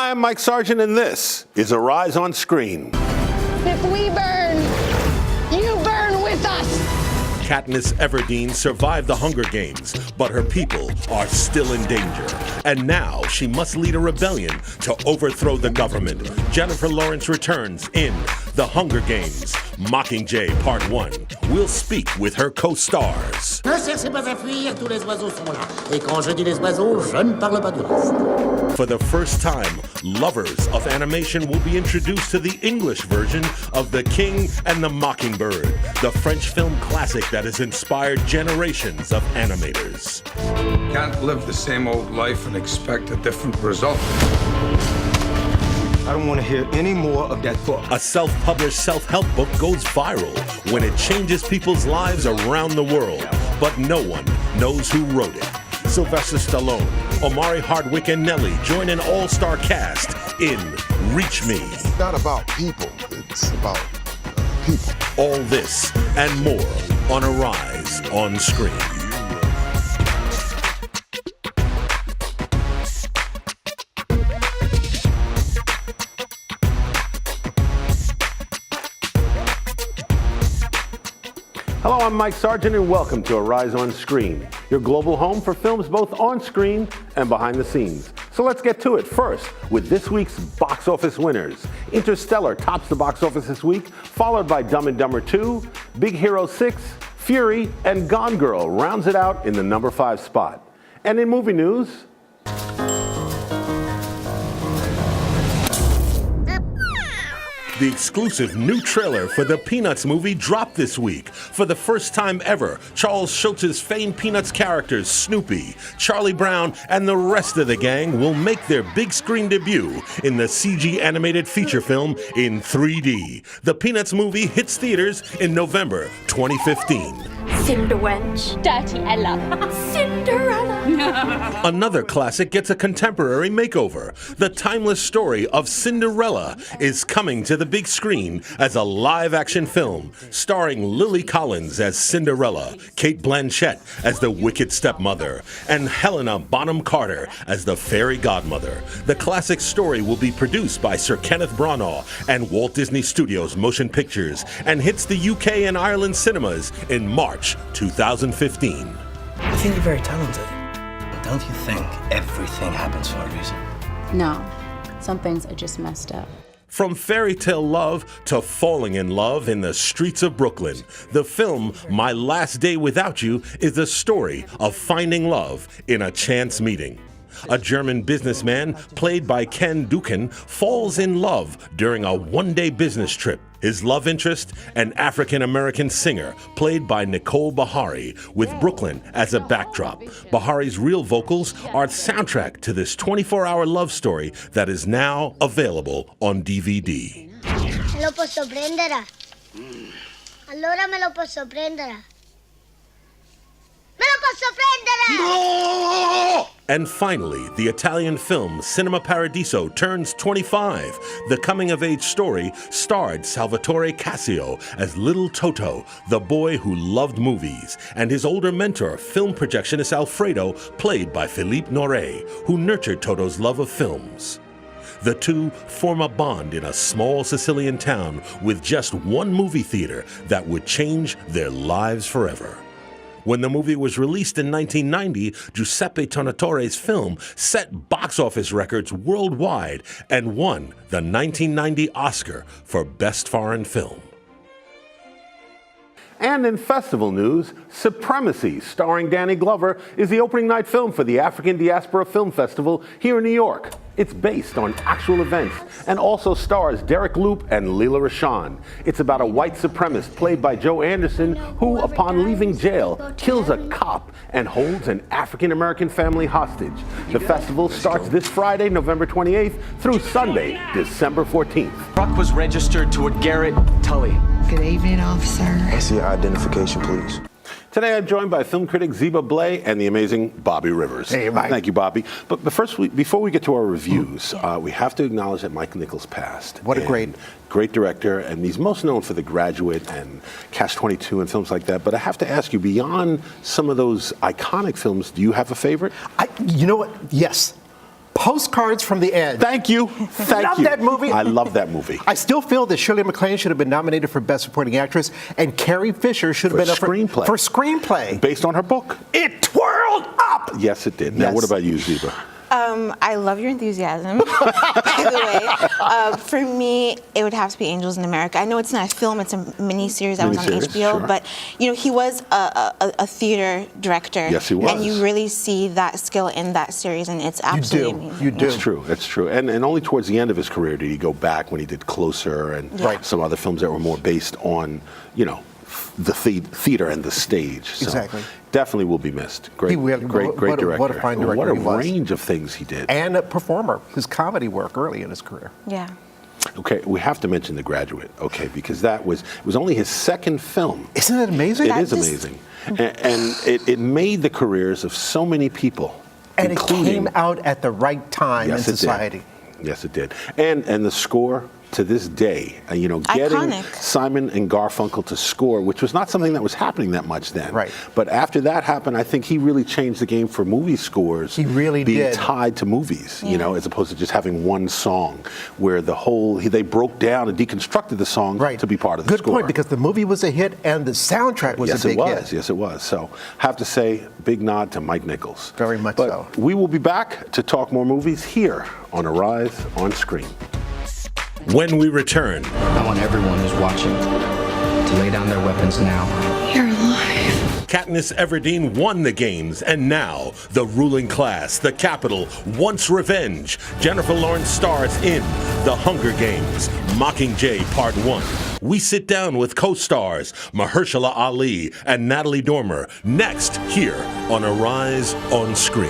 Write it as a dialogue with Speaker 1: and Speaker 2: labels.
Speaker 1: Hi, I'm Mike Sargent, and this is Arise on Screen.
Speaker 2: If we burn, you burn with us.
Speaker 3: Katniss Everdeen survived the Hunger Games, but her people are still in danger. And now she must lead a rebellion to overthrow the government. Jennifer Lawrence returns in The Hunger Games, Mockingjay Part 1. We'll speak with her co-stars.
Speaker 4: Ne cherchez pas à fuir, tous les oiseaux sont là. Et quand je dis les oiseaux, je ne parle pas du reste.
Speaker 3: For the first time, lovers of animation will be introduced to the English version of The King and the Mockingbird, the French film classic that has inspired generations of animators.
Speaker 5: Can't live the same old life and expect a different result.
Speaker 6: I don't want to hear any more of that book.
Speaker 3: A self-published self-help book goes viral when it changes people's lives around the world, but no one knows who wrote it. Sylvester Stallone, Omari Hardwick, and Nelly join an all-star cast in Reach Me.
Speaker 7: It's not about people, it's about people.
Speaker 3: All this and more on Arise on Screen.
Speaker 1: Hello, I'm Mike Sargent, and welcome to Arise on Screen, your global home for films both on screen and behind the scenes. So let's get to it. First, with this week's box office winners. Interstellar tops the box office this week, followed by Dumb and Dumber 2, Big Hero 6, Fury, and Gone Girl rounds it out in the number 5 spot. And in movie news,
Speaker 3: the exclusive new trailer for the Peanuts movie dropped this week. For the first time ever, Charles Schulz's famed Peanuts characters, Snoopy, Charlie Brown, and the rest of the gang will make their big screen debut in the CG animated feature film in 3D. The Peanuts movie hits theaters in November 2015.
Speaker 8: Cinderwench.
Speaker 2: Dirty Ella.
Speaker 8: Cinderella.
Speaker 3: Another classic gets a contemporary makeover. The timeless story of Cinderella is coming to the big screen as a live-action film, starring Lily Collins as Cinderella, Cate Blanchett as the wicked stepmother, and Helena Bonham Carter as the fairy godmother. The classic story will be produced by Sir Kenneth Branagh and Walt Disney Studios Motion Pictures and hits the UK and Ireland cinemas in March 2015.
Speaker 9: I think you're very talented. Don't you think everything happens for a reason?
Speaker 8: No, some things are just messed up.
Speaker 3: From fairy tale love to falling in love in the streets of Brooklyn, the film My Last Day Without You is the story of finding love in a chance meeting. A German businessman, played by Ken Duken, falls in love during a one-day business trip. His love interest, an African-American singer, played by Nicole Beharie, with Brooklyn as a backdrop. Beharie's real vocals are the soundtrack to this 24-hour love story that is now available on DVD.
Speaker 10: Me lo posso prendere? Allora me lo posso prendere? Me lo posso prendere?
Speaker 3: No! And finally, the Italian film Cinema Paradiso turns 25. The coming-of-age story starred Salvatore Cassio as Little Toto, the boy who loved movies, and his older mentor, film projectionist Alfredo, played by Philippe Noiret, who nurtured Toto's love of films. The two form a bond in a small Sicilian town with just one movie theater that would change their lives forever. When the movie was released in 1990, Giuseppe Tornatore's film set box office records worldwide and won the 1990 Oscar for Best Foreign Film.
Speaker 1: and in festival news, Supremacy, starring Danny Glover, is the opening night film for the African Diaspora Film Festival here in New York. It's based on actual events and also stars Derek Loop and Leela Rashan. It's about a white supremacist played by Joe Anderson who, upon leaving jail, kills a cop and holds an African-American family hostage. The festival starts this Friday, November 28th, through Sunday, December 14th.
Speaker 11: Truck was registered to a Garrett Tully.
Speaker 12: Good evening, officer.
Speaker 7: I see your identification, please.
Speaker 1: Today I'm joined by film critic Zeba Blay and the amazing Bobby Rivers.
Speaker 6: Hey, Mike.
Speaker 1: Thank you, Bobby. But first, before we get to our reviews, we have to acknowledge that Mike Nichols passed.
Speaker 6: What a
Speaker 1: great director, and he's most known for The Graduate and Catch-22 and films like that. But I have to ask you, beyond some of those iconic films, do you have a favorite?
Speaker 6: You know what? Yes.
Speaker 12: Postcards from the Edge.
Speaker 1: Thank you. Thank
Speaker 12: Love
Speaker 1: you.
Speaker 12: that movie.
Speaker 1: I love that movie.
Speaker 12: I still feel that Shirley MacLaine should have been nominated for Best Supporting Actress, and Carrie Fisher should have been up
Speaker 1: screenplay.
Speaker 12: for screenplay.
Speaker 1: Based on her book.
Speaker 12: It twirled up.
Speaker 1: Yes, it did. Now,
Speaker 12: Yes.
Speaker 1: what about you, Zeba?
Speaker 13: I love your enthusiasm, by the way. For me, it would have to be Angels in America. I know it's not a film, it's a miniseries that was on
Speaker 1: Miniseries,
Speaker 13: HBO,
Speaker 1: sure.
Speaker 13: but he was a theater director.
Speaker 1: Yes, he was.
Speaker 13: And you really see that skill in that series, and it's absolutely amazing.
Speaker 12: You do.
Speaker 1: That's true. That's true. And only towards the end of his career did he go back when he did Closer and some other films that were more based on, the theater and the stage. So
Speaker 12: Exactly.
Speaker 1: Definitely will be missed. Great,
Speaker 12: He will.
Speaker 1: great
Speaker 12: What a
Speaker 1: director.
Speaker 12: fine director
Speaker 1: What a
Speaker 12: he was.
Speaker 1: range of things he did.
Speaker 12: And a performer. His comedy work early in his career.
Speaker 13: Yeah.
Speaker 1: Okay, we have to mention The Graduate, okay, because it was only his second film.
Speaker 12: Isn't that amazing?
Speaker 1: It is amazing. And it made the careers of so many people.
Speaker 12: And it
Speaker 1: including,
Speaker 12: came out at the right time in society.
Speaker 1: Yes, it did. And the score to this day, getting
Speaker 13: Iconic.
Speaker 1: Simon and Garfunkel to score, which was not something that was happening that much then.
Speaker 12: Right.
Speaker 1: But after that happened, I think he really changed the game for movie scores.
Speaker 12: He really
Speaker 1: being
Speaker 12: did.
Speaker 1: tied to movies, as opposed to just having one song, where they broke down and deconstructed the song to be part of the
Speaker 12: Good
Speaker 1: score.
Speaker 12: point, because the movie was a hit and the soundtrack was a big hit.
Speaker 1: Yes, it was. So, have to say, big nod to Mike Nichols.
Speaker 12: Very much
Speaker 1: but
Speaker 12: so.
Speaker 1: We will be back to talk more movies here on Arise on Screen.
Speaker 3: When we return,
Speaker 9: I want everyone who's watching to lay down their weapons now.
Speaker 8: You're alive.
Speaker 3: Katniss Everdeen won the games, and now the ruling class, the Capitol, wants revenge. Jennifer Lawrence stars in The Hunger Games, Mockingjay Part 1. We sit down with co-stars Mahershala Ali and Natalie Dormer next here on Arise on Screen.